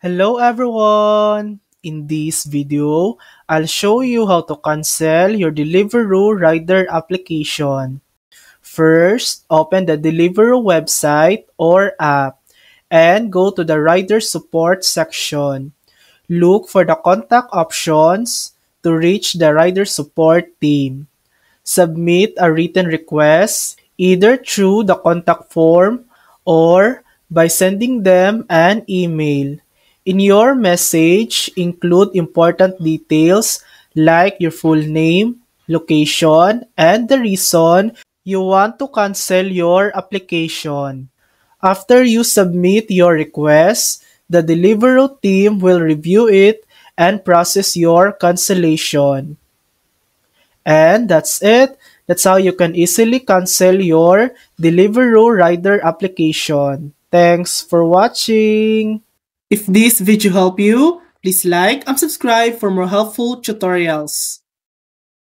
Hello everyone! In this video, I'll show you how to cancel your Deliveroo rider application. First, open the Deliveroo website or app and go to the rider support section. Look for the contact options to reach the rider support team. Submit a written request either through the contact form or by sending them an email. In your message, include important details like your full name, location, and the reason you want to cancel your application. After you submit your request, the Deliveroo team will review it and process your cancellation. And that's it. That's how you can easily cancel your Deliveroo rider application. Thanks for watching. If this video helped you, please like and subscribe for more helpful tutorials.